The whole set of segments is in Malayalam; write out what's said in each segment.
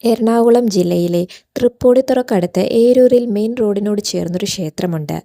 എറണാകുളം ജില്ലയിലെ തൃപ്പൂണിത്തുറക്കടുത്ത് ഏരൂരിൽ മെയിൻ റോഡിനോട് ചേർന്നൊരു ക്ഷേത്രമുണ്ട്.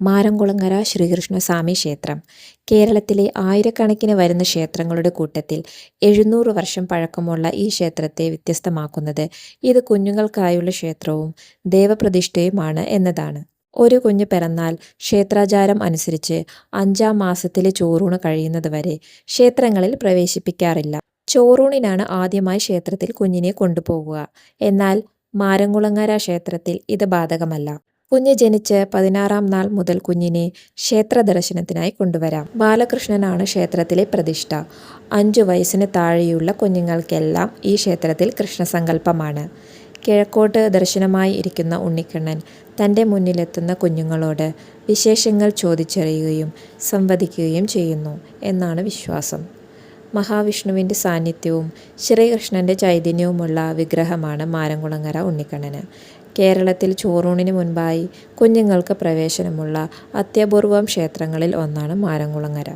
മാരംകുളങ്ങര ശ്രീകൃഷ്ണസ്വാമി ക്ഷേത്രം. കേരളത്തിലെ ആയിരക്കണക്കിന് വരുന്ന ക്ഷേത്രങ്ങളുടെ കൂട്ടത്തിൽ 700 വർഷം പഴക്കമുള്ള ഈ ക്ഷേത്രത്തെ വ്യത്യസ്തമാക്കുന്നത് ഇത് കുഞ്ഞുങ്ങൾക്കായുള്ള ക്ഷേത്രവും ദേവപ്രതിഷ്ഠയുമാണ് എന്നതാണ്. ഒരു കുഞ്ഞ് പിറന്നാൽ ക്ഷേത്രാചാരം അനുസരിച്ച് 5-ാം മാസത്തിലെ ചോറൂണ് കഴിയുന്നതുവരെ ക്ഷേത്രങ്ങളിൽ പ്രവേശിപ്പിക്കാറില്ല. ചോറൂണിനാണ് ആദ്യമായി ക്ഷേത്രത്തിൽ കുഞ്ഞിനെ കൊണ്ടുപോകുക. എന്നാൽ മാരംകുളങ്ങര ക്ഷേത്രത്തിൽ ഇത് ബാധകമല്ല. കുഞ്ഞ് ജനിച്ച് 16-ാം നാൾ മുതൽ കുഞ്ഞിനെ ക്ഷേത്ര ദർശനത്തിനായി കൊണ്ടുവരാം. ബാലകൃഷ്ണനാണ് ക്ഷേത്രത്തിലെ പ്രതിഷ്ഠ. 5 വയസ്സിന് താഴെയുള്ള കുഞ്ഞുങ്ങൾക്കെല്ലാം ഈ ക്ഷേത്രത്തിൽ കൃഷ്ണസങ്കല്പമാണ്. കിഴക്കോട്ട് ദർശനമായി ഇരിക്കുന്ന ഉണ്ണിക്കണ്ണൻ തൻ്റെ മുന്നിലെത്തുന്ന കുഞ്ഞുങ്ങളോട് വിശേഷങ്ങൾ ചോദിച്ചറിയുകയും സംവദിക്കുകയും ചെയ്യുന്നു എന്നാണ് വിശ്വാസം. മഹാവിഷ്ണുവിൻ്റെ സാന്നിധ്യവും ശ്രീകൃഷ്ണൻ്റെ ചൈതന്യവുമുള്ള വിഗ്രഹമാണ് മാരംകുളങ്ങര ഉണ്ണിക്കണ്ണന്. കേരളത്തിൽ ചോറൂണിന് മുൻപായി കുഞ്ഞുങ്ങൾക്ക് പ്രവേശനമുള്ള അത്യപൂർവം ക്ഷേത്രങ്ങളിൽ ഒന്നാണ് മാരംകുളങ്ങര.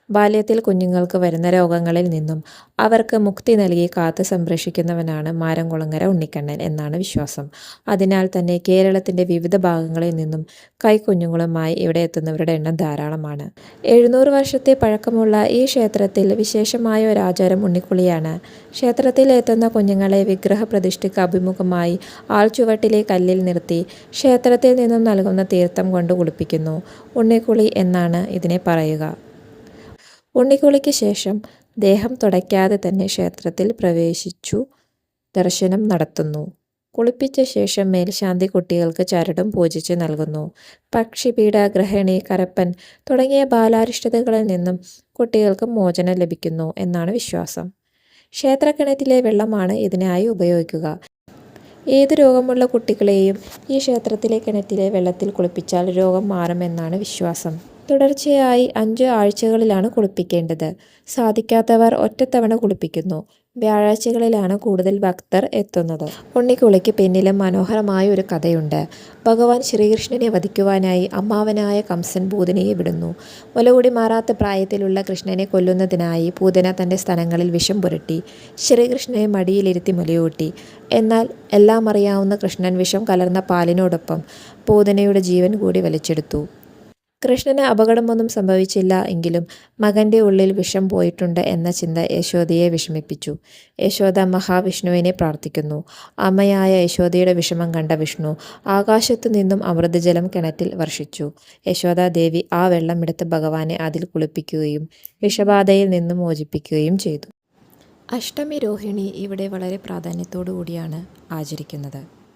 ബാല്യത്തിൽ കുഞ്ഞുങ്ങൾക്ക് വരുന്ന രോഗങ്ങളിൽ നിന്നും അവർക്ക് മുക്തി നൽകി കാത്തു സംരക്ഷിക്കുന്നവനാണ് മാരംകുളങ്ങര ഉണ്ണിക്കണ്ണൻ എന്നാണ് വിശ്വാസം. അതിനാൽ തന്നെ കേരളത്തിൻ്റെ വിവിധ ഭാഗങ്ങളിൽ നിന്നും കൈക്കുഞ്ഞുങ്ങളുമായി ഇവിടെ എത്തുന്നവരുടെ എണ്ണം ധാരാളമാണ്. 700 വർഷത്തെ പഴക്കമുള്ള ഈ ക്ഷേത്രത്തിൽ വിശേഷമായ ഒരാചാരം ഉണ്ണിക്കുളിയാണ്. ക്ഷേത്രത്തിൽ എത്തുന്ന കുഞ്ഞുങ്ങളെ വിഗ്രഹ പ്രതിഷ്ഠയ്ക്ക് അഭിമുഖമായി ആൾചുവട്ടിലെ കല്ലിൽ നിർത്തി ക്ഷേത്രത്തിൽ നിന്നും നൽകുന്ന തീർത്ഥം കൊണ്ട് കുളിപ്പിക്കുന്നു. ഉണ്ണിക്കുളി എന്നാണ് ഇതിനെ പറയുക. ഉണ്ണിക്കുളിക്ക് ശേഷം ദേഹം തുടയ്ക്കാതെ തന്നെ ക്ഷേത്രത്തിൽ പ്രവേശിച്ചു ദർശനം നടത്തുന്നു. കുളിപ്പിച്ച ശേഷം മേൽശാന്തി കുട്ടികൾക്ക് ചരടും പൂജിച്ച് നൽകുന്നു. പക്ഷിപീഡ, ഗ്രഹണി, കരപ്പൻ തുടങ്ങിയ ബാലാരിഷ്ടതകളിൽ നിന്നും കുട്ടികൾക്ക് മോചനം ലഭിക്കുന്നു എന്നാണ് വിശ്വാസം. ക്ഷേത്രക്കിണറ്റിലെ വെള്ളമാണ് ഇതിനായി ഉപയോഗിക്കുക. ഏത് രോഗമുള്ള കുട്ടികളെയും ഈ ക്ഷേത്രത്തിലെ കിണറ്റിലെ വെള്ളത്തിൽ കുളിപ്പിച്ചാൽ രോഗം മാറുമെന്നാണ് വിശ്വാസം. തുടർച്ചയായി 5 ആഴ്ചകളിലാണ് കുളിപ്പിക്കേണ്ടത്. സാധിക്കാത്തവർ ഒറ്റത്തവണ കുളിപ്പിക്കുന്നു. വ്യാഴാഴ്ചകളിലാണ് കൂടുതൽ ഭക്തർ എത്തുന്നത്. ഉണ്ണിക്കുളിക്ക് പിന്നിലും മനോഹരമായ ഒരു കഥയുണ്ട്. ഭഗവാൻ ശ്രീകൃഷ്ണനെ വധിക്കുവാനായി അമ്മാവനായ കംസൻ പൂതനയെ വിടുന്നു. മുലകൂടി മാറാത്ത പ്രായത്തിലുള്ള കൃഷ്ണനെ കൊല്ലുന്നതിനായി പൂതന തൻ്റെ സ്തനങ്ങളിൽ വിഷം പുരട്ടി ശ്രീകൃഷ്ണനെ മടിയിലിരുത്തി മുലയൂട്ടി. എന്നാൽ എല്ലാം അറിയാവുന്ന കൃഷ്ണൻ വിഷം കലർന്ന പാലിനോടൊപ്പം പൂതനയുടെ ജീവൻ കൂടി വലിച്ചെടുത്തു. കൃഷ്ണന് അപകടമൊന്നും സംഭവിച്ചില്ല എങ്കിലും മകൻ്റെ ഉള്ളിൽ വിഷം പോയിട്ടുണ്ട് എന്ന ചിന്ത യശോദയെ വിഷമിപ്പിച്ചു. യശോദ മഹാവിഷ്ണുവിനെ പ്രാർത്ഥിക്കുന്നു. അമ്മയായ യശോദയുടെ വിഷമം കണ്ട വിഷ്ണു ആകാശത്തു നിന്നും അമൃതജലം കിണറ്റിൽ വർഷിച്ചു. യശോദാദേവി ആ വെള്ളം എടുത്ത് ഭഗവാനെ അതിൽ കുളിപ്പിക്കുകയും വിഷബാധയിൽ നിന്നും മോചിപ്പിക്കുകയും ചെയ്തു. അഷ്ടമി രോഹിണി ഇവിടെ വളരെ പ്രാധാന്യത്തോടു കൂടിയാണ് ആചരിക്കുന്നത്.